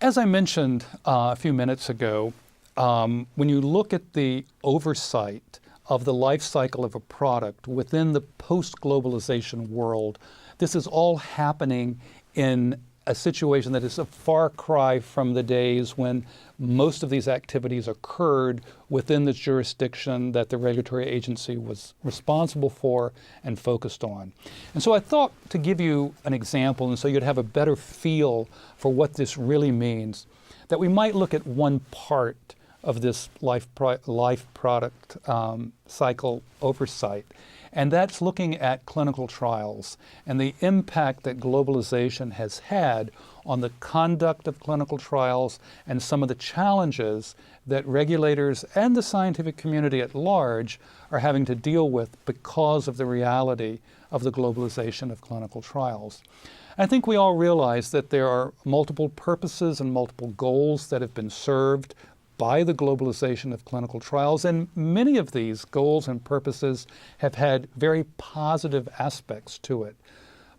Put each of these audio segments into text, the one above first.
As I mentioned a few minutes ago, when you look at the oversight of the life cycle of a product within the post-globalization world, this is all happening in a situation that is a far cry from the days when most of these activities occurred within the jurisdiction that the regulatory agency was responsible for and focused on. And so I thought to give you an example, and so you'd have a better feel for what this really means, that we might look at one part of this life product cycle oversight. And that's looking at clinical trials and the impact that globalization has had on the conduct of clinical trials and some of the challenges that regulators and the scientific community at large are having to deal with because of the reality of the globalization of clinical trials. I think we all realize that there are multiple purposes and multiple goals that have been served by the globalization of clinical trials, and many of these goals and purposes have had very positive aspects to it.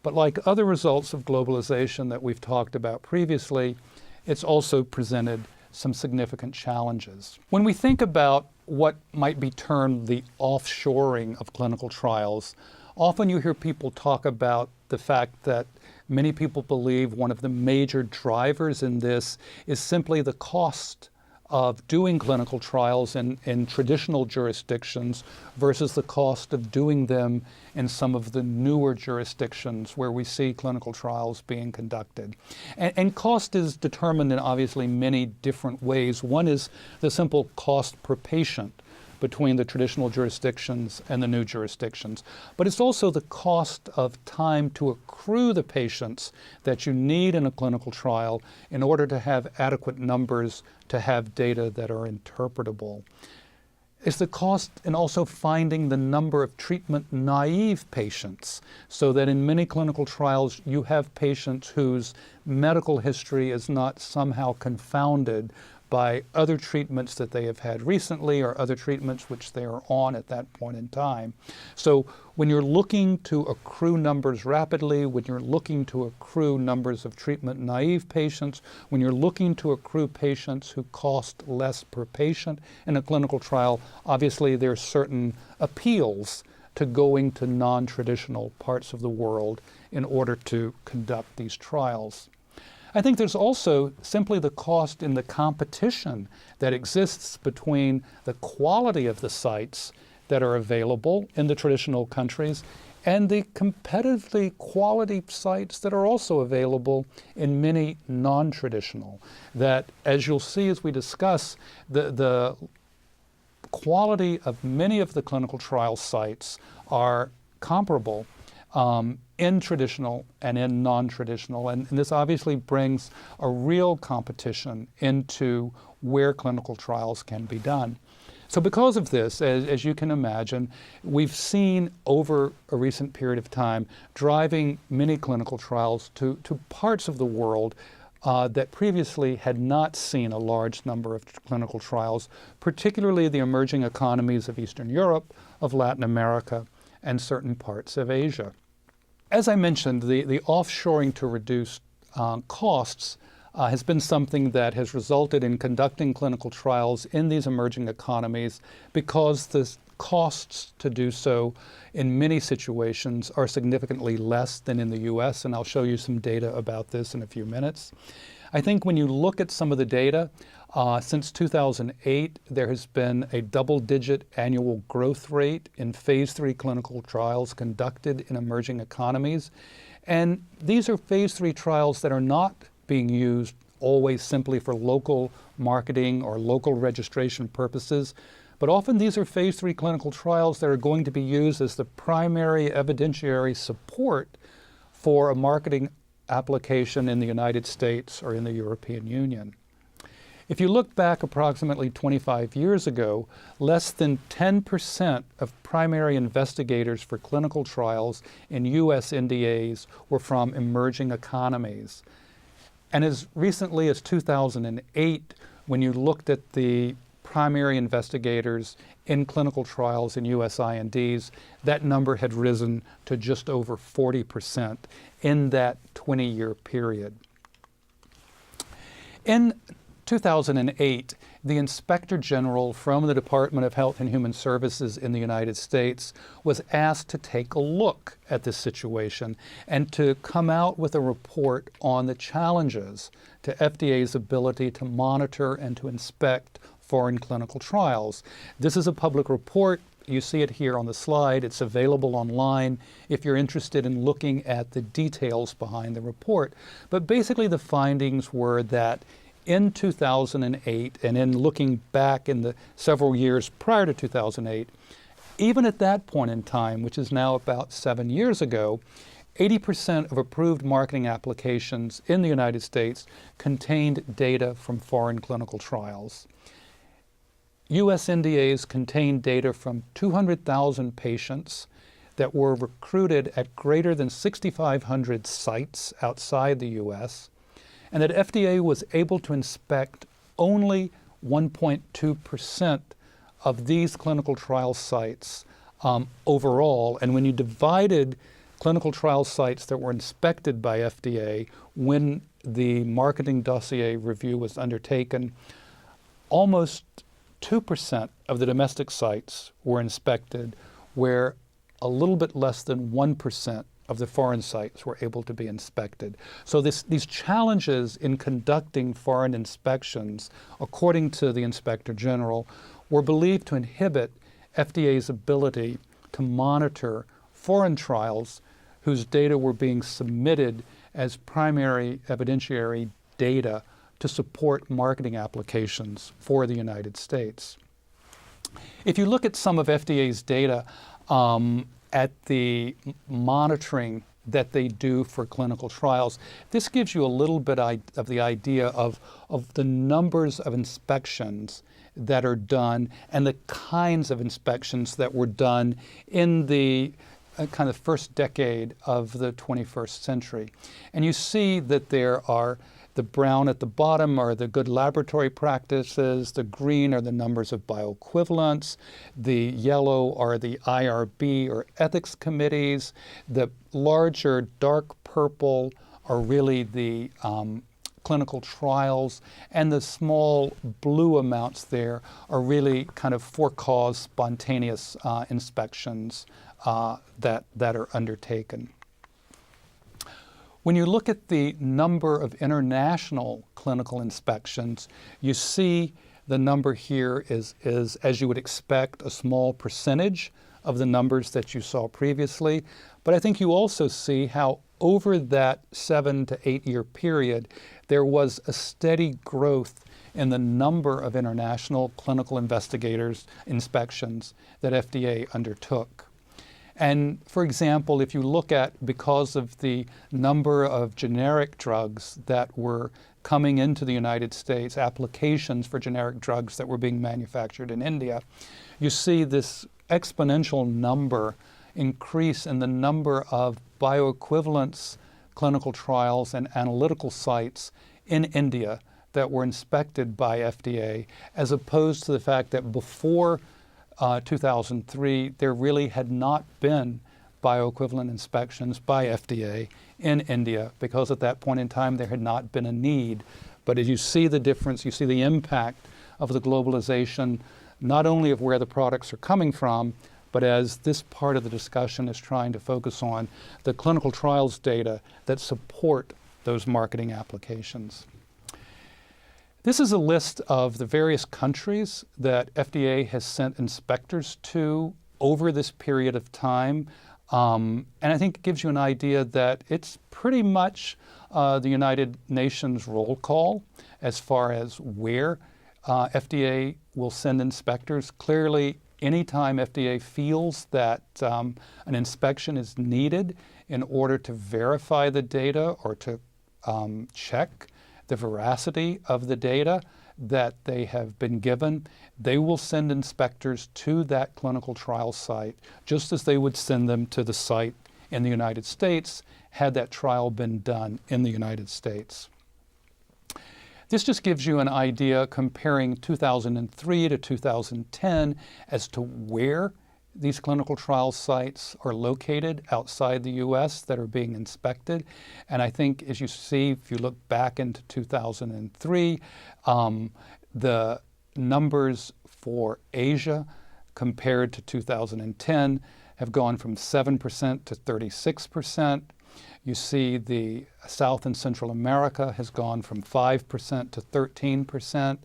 But like other results of globalization that we've talked about previously, it's also presented some significant challenges. When we think about what might be termed the offshoring of clinical trials, often you hear people talk about the fact that many people believe one of the major drivers in this is simply the cost of doing clinical trials in traditional jurisdictions versus the cost of doing them in some of the newer jurisdictions where we see clinical trials being conducted. And cost is determined in obviously many different ways. One is the simple cost per patient between the traditional jurisdictions and the new jurisdictions. But it's also the cost of time to accrue the patients that you need in a clinical trial in order to have adequate numbers to have data that are interpretable. It's the cost in also finding the number of treatment-naive patients, so that in many clinical trials you have patients whose medical history is not somehow confounded by other treatments that they have had recently or other treatments which they are on at that point in time. So when you're looking to accrue numbers rapidly, when you're looking to accrue numbers of treatment-naive patients, when you're looking to accrue patients who cost less per patient in a clinical trial, obviously there are certain appeals to going to non-traditional parts of the world in order to conduct these trials. I think there's also simply the cost in the competition that exists between the quality of the sites that are available in the traditional countries and the competitively quality sites that are also available in many non-traditional. That, as you'll see as we discuss, the quality of many of the clinical trial sites are comparable in traditional and in non-traditional, and this obviously brings a real competition into where clinical trials can be done. So because of this, as you can imagine, we've seen over a recent period of time driving many clinical trials to parts of the world that previously had not seen a large number of clinical trials, particularly the emerging economies of Eastern Europe, of Latin America, and certain parts of Asia. As I mentioned, the offshoring to reduce costs has been something that has resulted in conducting clinical trials in these emerging economies because the costs to do so in many situations are significantly less than in the US, and I'll show you some data about this in a few minutes. I think when you look at some of the data, since 2008, there has been a double-digit annual growth rate in phase 3 clinical trials conducted in emerging economies. And these are phase 3 trials that are not being used always simply for local marketing or local registration purposes, but often these are phase 3 clinical trials that are going to be used as the primary evidentiary support for a marketing application in the United States or in the European Union. If you look back approximately 25 years ago, less than 10% of primary investigators for clinical trials in US NDAs were from emerging economies. And as recently as 2008, when you looked at the primary investigators in clinical trials in US INDs, that number had risen to just over 40% in that 20-year period. In 2008, the Inspector General from the Department of Health and Human Services in the United States was asked to take a look at this situation and to come out with a report on the challenges to FDA's ability to monitor and to inspect foreign clinical trials. This is a public report. You see it here on the slide. It's available online if you're interested in looking at the details behind the report. But basically the findings were that in 2008, and in looking back in the several years prior to 2008, even at that point in time, which is now about 7 years ago, 80% of approved marketing applications in the United States contained data from foreign clinical trials. U.S. NDAs contained data from 200,000 patients that were recruited at greater than 6,500 sites outside the U.S., and that FDA was able to inspect only 1.2% of these clinical trial sites overall. And when you divided clinical trial sites that were inspected by FDA when the marketing dossier review was undertaken, almost 2% of the domestic sites were inspected, where a little bit less than 1% of the foreign sites were able to be inspected. So these challenges in conducting foreign inspections, according to the Inspector General, were believed to inhibit FDA's ability to monitor foreign trials whose data were being submitted as primary evidentiary data to support marketing applications for the United States. If you look at some of FDA's data at the monitoring that they do for clinical trials, this gives you a little bit of the idea of the numbers of inspections that are done and the kinds of inspections that were done in the kind of first decade of the 21st century. And you see that there are the brown at the bottom are the good laboratory practices, the green are the numbers of bioequivalents, the yellow are the IRB or ethics committees, the larger dark purple are really the clinical trials, and the small blue amounts there are really kind of for-cause spontaneous inspections that are undertaken. When you look at the number of international clinical inspections, you see the number here is, as you would expect, a small percentage of the numbers that you saw previously. But I think you also see how over that 7 to 8 year period, there was a steady growth in the number of international clinical investigators inspections that FDA undertook. And for example, if you look at, because of the number of generic drugs that were coming into the United States, applications for generic drugs that were being manufactured in India, you see this exponential number increase in the number of bioequivalence clinical trials and analytical sites in India that were inspected by FDA, as opposed to the fact that before 2003, there really had not been bioequivalent inspections by FDA in India, because at that point in time there had not been a need. But as you see the difference, you see the impact of the globalization, not only of where the products are coming from, but as this part of the discussion is trying to focus on the clinical trials data that support those marketing applications. This is a list of the various countries that FDA has sent inspectors to over this period of time. And I think it gives you an idea that it's pretty much the United Nations roll call as far as where FDA will send inspectors. Clearly, anytime FDA feels that an inspection is needed in order to verify the data or to check the veracity of the data that they have been given, they will send inspectors to that clinical trial site, just as they would send them to the site in the United States had that trial been done in the United States. This just gives you an idea comparing 2003 to 2010 as to where these clinical trial sites are located outside the U.S. that are being inspected. And I think, as you see, if you look back into 2003, the numbers for Asia compared to 2010 have gone from 7% to 36%. You see the South and Central America has gone from 5% to 13%,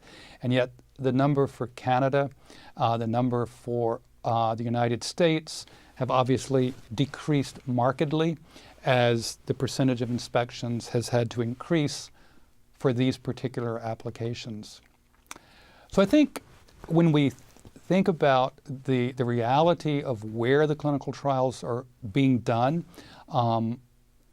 and yet the number for Canada, the number for the United States have obviously decreased markedly as the percentage of inspections has had to increase for these particular applications. So I think when we think about the reality of where the clinical trials are being done,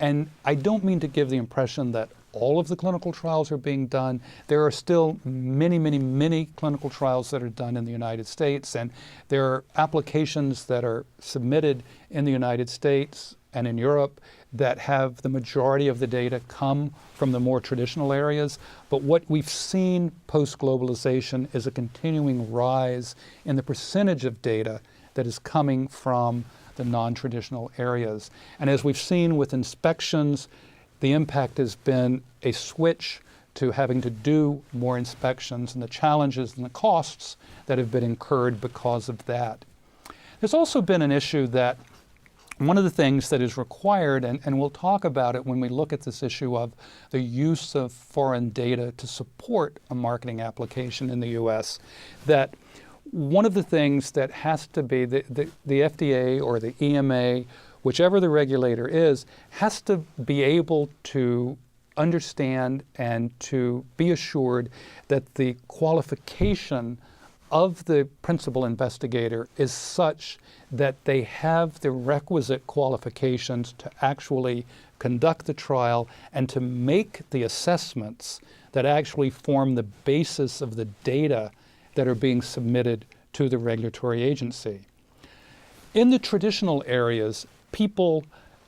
and I don't mean to give the impression that all of the clinical trials are being done. There are still many clinical trials that are done in the United States, and there are applications that are submitted in the United States and in Europe that have the majority of the data come from the more traditional areas. But what we've seen post-globalization is a continuing rise in the percentage of data that is coming from the non-traditional areas. And as we've seen with inspections, the impact has been a switch to having to do more inspections and the challenges and the costs that have been incurred because of that. There's also been an issue that one of the things that is required, and we'll talk about it when we look at this issue of the use of foreign data to support a marketing application in the U.S., that one of the things that has to be the FDA or the EMA, whichever the regulator is, has to be able to understand and to be assured that the qualification of the principal investigator is such that they have the requisite qualifications to actually conduct the trial and to make the assessments that actually form the basis of the data that are being submitted to the regulatory agency. In the traditional areas, people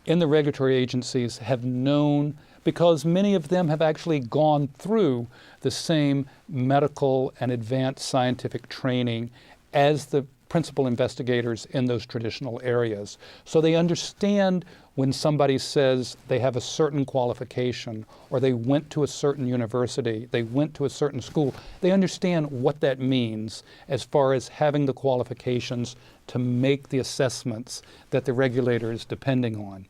in the regulatory agencies have known, because many of them have actually gone through the same medical and advanced scientific training as the principal investigators in those traditional areas. So they understand when somebody says they have a certain qualification, or they went to a certain university, they went to a certain school, they understand what that means as far as having the qualifications to make the assessments that the regulator is depending on.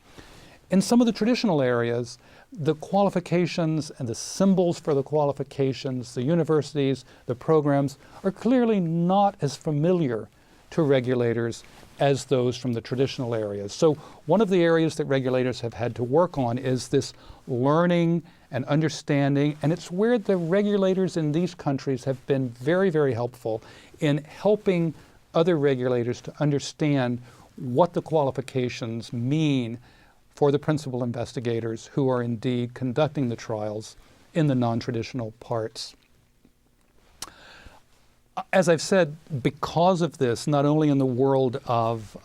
In some of the traditional areas, the qualifications and the symbols for the qualifications, the universities, the programs, are clearly not as familiar to regulators as those from the traditional areas. So one of the areas that regulators have had to work on is this learning and understanding, and it's where the regulators in these countries have been very helpful in helping other regulators to understand what the qualifications mean for the principal investigators who are indeed conducting the trials in the non-traditional parts. As I've said, because of this, not only in the world of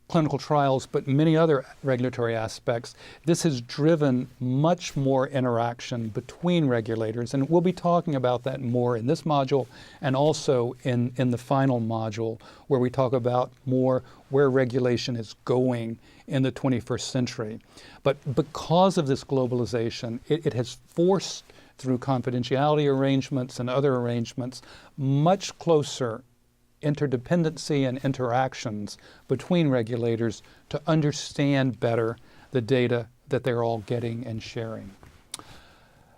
clinical trials, but many other regulatory aspects, this has driven much more interaction between regulators, and we'll be talking about that more in this module and also in the final module, where we talk about more where regulation is going in the 21st century. But because of this globalization, it has forced, through confidentiality arrangements and other arrangements, much closer interdependency and interactions between regulators to understand better the data that they're all getting and sharing.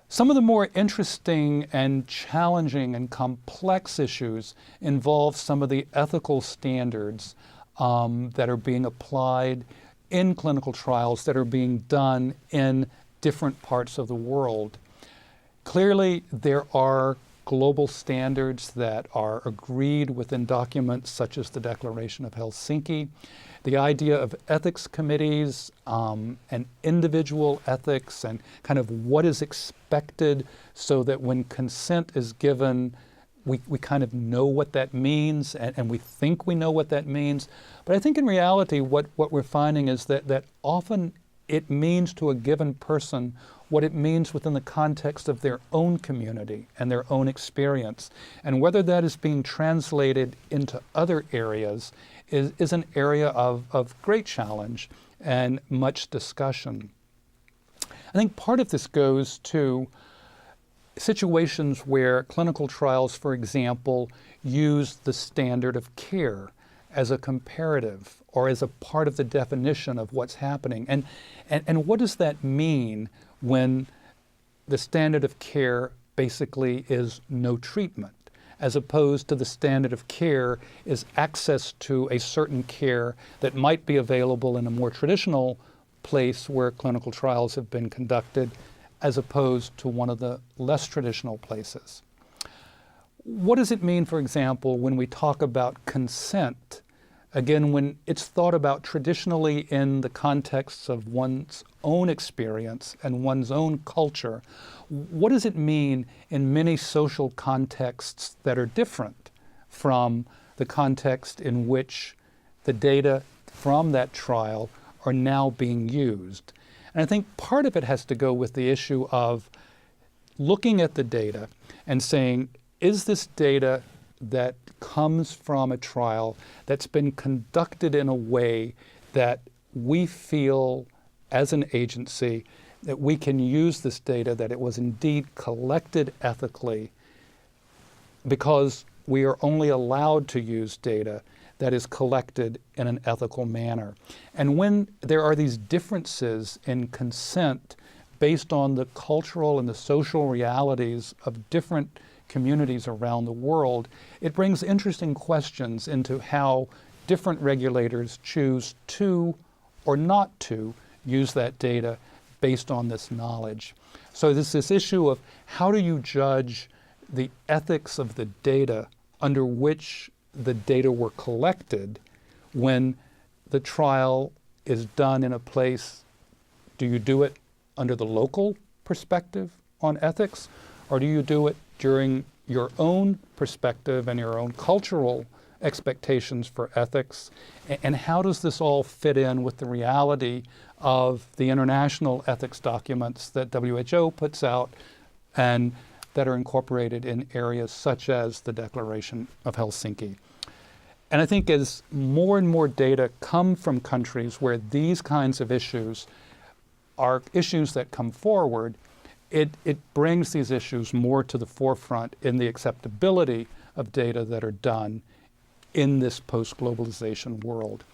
Some of the more interesting and challenging and complex issues involve some of the ethical standards that are being applied in clinical trials that are being done in different parts of the world. Clearly, there are global standards that are agreed within documents such as the Declaration of Helsinki. The idea of ethics committees and individual ethics and kind of what is expected so that when consent is given, we kind of know what that means and we think we know what that means. But I think in reality what we're finding is that often it means to a given person what it means within the context of their own community and their own experience. And whether that is being translated into other areas is an area of great challenge and much discussion. I think part of this goes to situations where clinical trials, for example, use the standard of care as a comparative or as a part of the definition of what's happening. And what does that mean when the standard of care basically is no treatment, as opposed to the standard of care is access to a certain care that might be available in a more traditional place where clinical trials have been conducted, as opposed to one of the less traditional places. What does it mean, for example, when we talk about consent? Again, when it's thought about traditionally in the context of one's own experience and one's own culture, what does it mean in many social contexts that are different from the context in which the data from that trial are now being used? And I think part of it has to go with the issue of looking at the data and saying, is this data that comes from a trial that's been conducted in a way that we feel as an agency that we can use this data, that it was indeed collected ethically, because we are only allowed to use data that is collected in an ethical manner. And when there are these differences in consent based on the cultural and the social realities of different communities around the world, it brings interesting questions into how different regulators choose to or not to use that data based on this knowledge. So there's this issue of how do you judge the ethics of the data under which the data were collected when the trial is done in a place? Do you do it under the local perspective on ethics, or do you do it during your own perspective and your own cultural expectations for ethics? And how does this all fit in with the reality of the international ethics documents that WHO puts out and that are incorporated in areas such as the Declaration of Helsinki? And I think as more and more data come from countries where these kinds of issues are issues that come forward, it brings these issues more to the forefront in the acceptability of data that are done in this post-globalization world.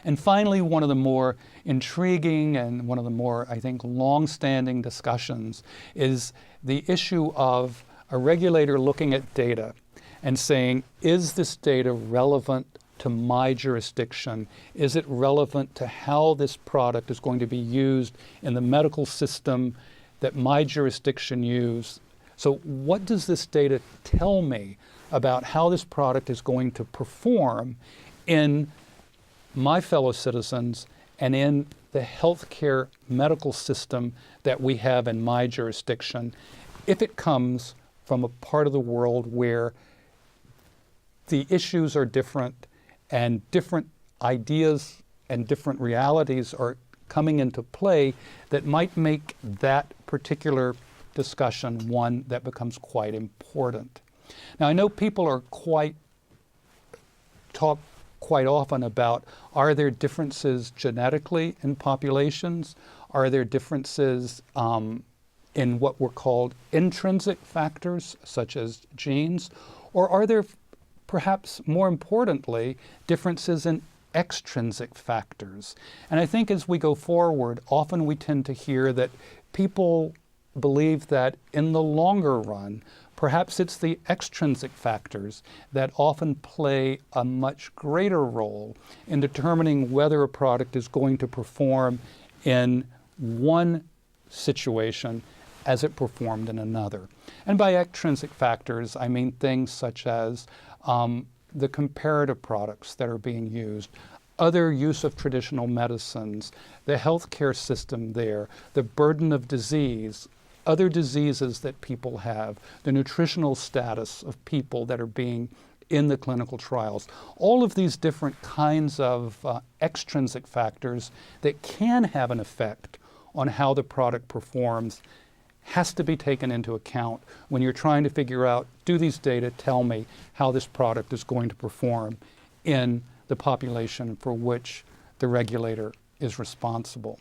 And finally, one of the more intriguing and one of the more, I think, long-standing discussions is the issue of a regulator looking at data and saying, is this data relevant to my jurisdiction? Is it relevant to how this product is going to be used in the medical system that my jurisdiction use? So what does this data tell me about how this product is going to perform in my fellow citizens and in the healthcare medical system that we have in my jurisdiction, if it comes from a part of the world where the issues are different and different ideas and different realities are coming into play that might make that particular discussion one that becomes quite important. Now, I know people are talk quite often about, are there differences genetically in populations? Are there differences in what were called intrinsic factors, such as genes? Or are there, perhaps more importantly, differences in extrinsic factors? And I think as we go forward, often we tend to hear that people believe that in the longer run, perhaps it's the extrinsic factors that often play a much greater role in determining whether a product is going to perform in one situation as it performed in another. And by extrinsic factors, I mean things such as the comparative products that are being used, other use of traditional medicines, the healthcare system there, the burden of disease, other diseases that people have, the nutritional status of people that are being in the clinical trials. All of these different kinds of extrinsic factors that can have an effect on how the product performs has to be taken into account when you're trying to figure out, do these data tell me how this product is going to perform in the population for which the regulator is responsible.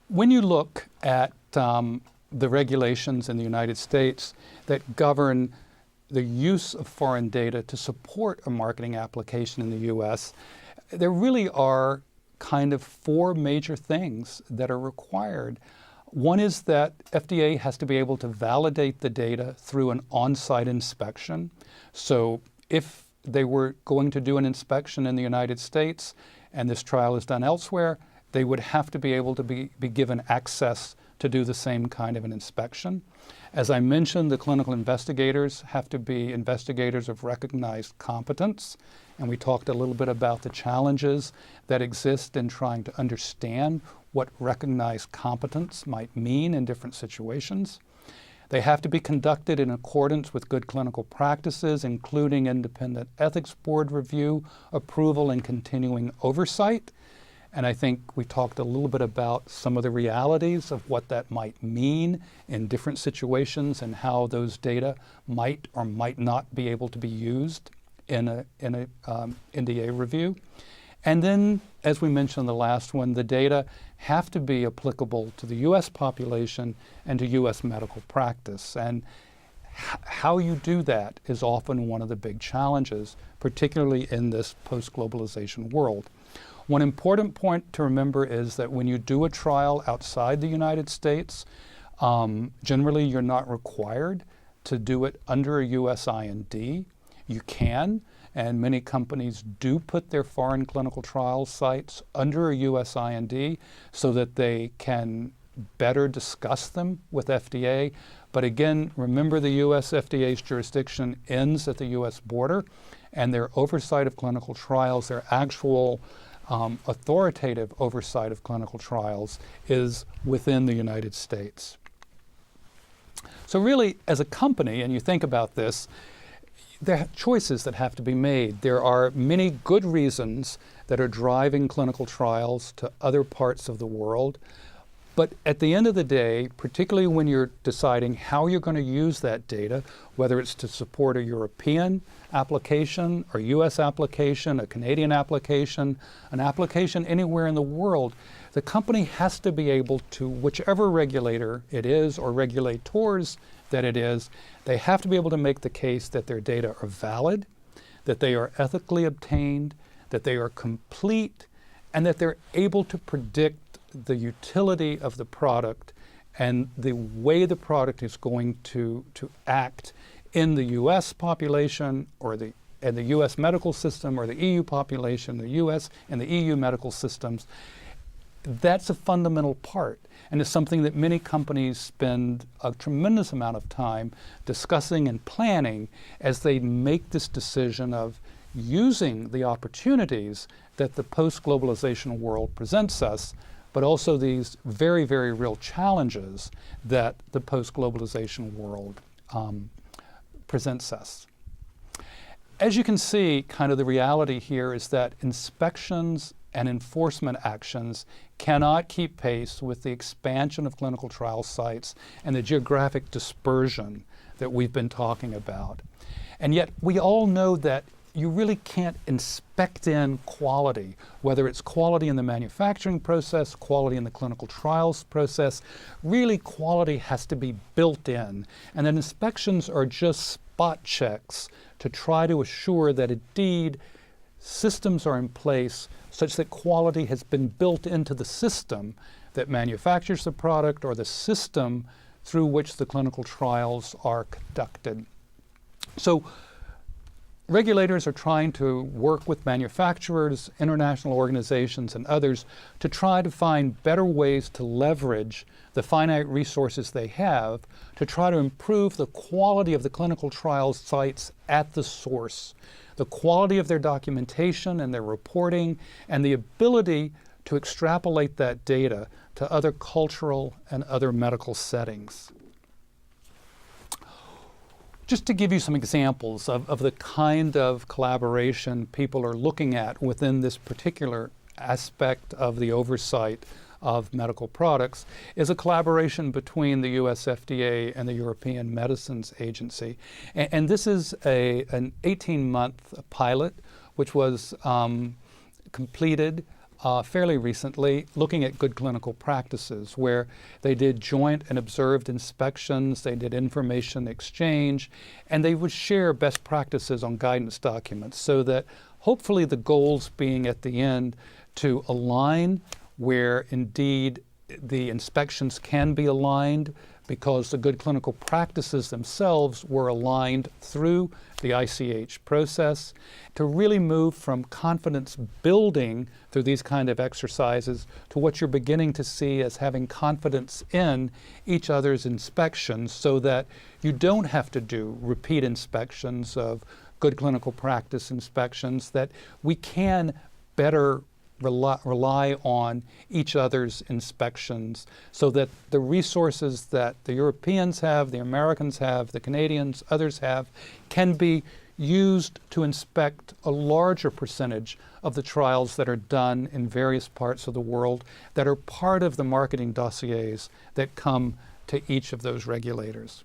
When you look at the regulations in the United States that govern the use of foreign data to support a marketing application in the U.S., there really are kind of four major things that are required. One is that FDA has to be able to validate the data through an on-site inspection. So if they were going to do an inspection in the United States and this trial is done elsewhere, they would have to be able to be given access to do the same kind of an inspection. As I mentioned, the clinical investigators have to be investigators of recognized competence, and we talked a little bit about the challenges that exist in trying to understand what recognized competence might mean in different situations. They have to be conducted in accordance with good clinical practices, including independent ethics board review, approval, and continuing oversight. And I think we talked a little bit about some of the realities of what that might mean in different situations and how those data might or might not be able to be used in a NDA review. And then, as we mentioned in the last one, the data have to be applicable to the U.S. population and to U.S. medical practice. And how you do that is often one of the big challenges, particularly in this post-globalization world. One important point to remember is that when you do a trial outside the United States, generally you're not required to do it under a U.S. IND. You can, and many companies do put their foreign clinical trial sites under a U.S. IND so that they can better discuss them with FDA. But again, remember the U.S. FDA's jurisdiction ends at the U.S. border, and their oversight of clinical trials, their actual authoritative oversight of clinical trials is within the United States. So really, as a company, and you think about this, there are choices that have to be made. There are many good reasons that are driving clinical trials to other parts of the world. But at the end of the day, particularly when you're deciding how you're going to use that data, whether it's to support a European application, or US application, a Canadian application, an application anywhere in the world, the company has to be able to, whichever regulator it is or regulators that it is, they have to be able to make the case that their data are valid, that they are ethically obtained, that they are complete, and that they're able to predict the utility of the product and the way the product is going to act in the U.S. population or the U.S. medical system, or the EU population, the U.S. and the EU medical systems. That's a fundamental part, and it's something that many companies spend a tremendous amount of time discussing and planning as they make this decision of using the opportunities that the post-globalization world presents us, but also these very, very real challenges that the post-globalization world presents us. As you can see, kind of the reality here is that inspections and enforcement actions cannot keep pace with the expansion of clinical trial sites and the geographic dispersion that we've been talking about. And yet we all know that you really can't inspect in quality, whether it's quality in the manufacturing process, quality in the clinical trials process. Really, quality has to be built in. And then inspections are just spot checks to try to assure that indeed systems are in place such that quality has been built into the system that manufactures the product or the system through which the clinical trials are conducted. So regulators are trying to work with manufacturers, international organizations, and others to try to find better ways to leverage the finite resources they have to try to improve the quality of the clinical trial sites at the source, the quality of their documentation and their reporting, and the ability to extrapolate that data to other cultural and other medical settings. Just to give you some examples of the kind of collaboration people are looking at within this particular aspect of the oversight of medical products, is a collaboration between the US FDA and the European Medicines Agency. And this is an 18-month pilot which was completed fairly recently, looking at good clinical practices, where they did joint and observed inspections, they did information exchange, and they would share best practices on guidance documents, so that hopefully the goals being at the end to align where indeed the inspections can be aligned, because the good clinical practices themselves were aligned through the ICH process, to really move from confidence building through these kind of exercises to what you're beginning to see as having confidence in each other's inspections, so that you don't have to do repeat inspections of good clinical practice inspections, that we can better rely on each other's inspections, so that the resources that the Europeans have, the Americans have, the Canadians, others have, can be used to inspect a larger percentage of the trials that are done in various parts of the world that are part of the marketing dossiers that come to each of those regulators.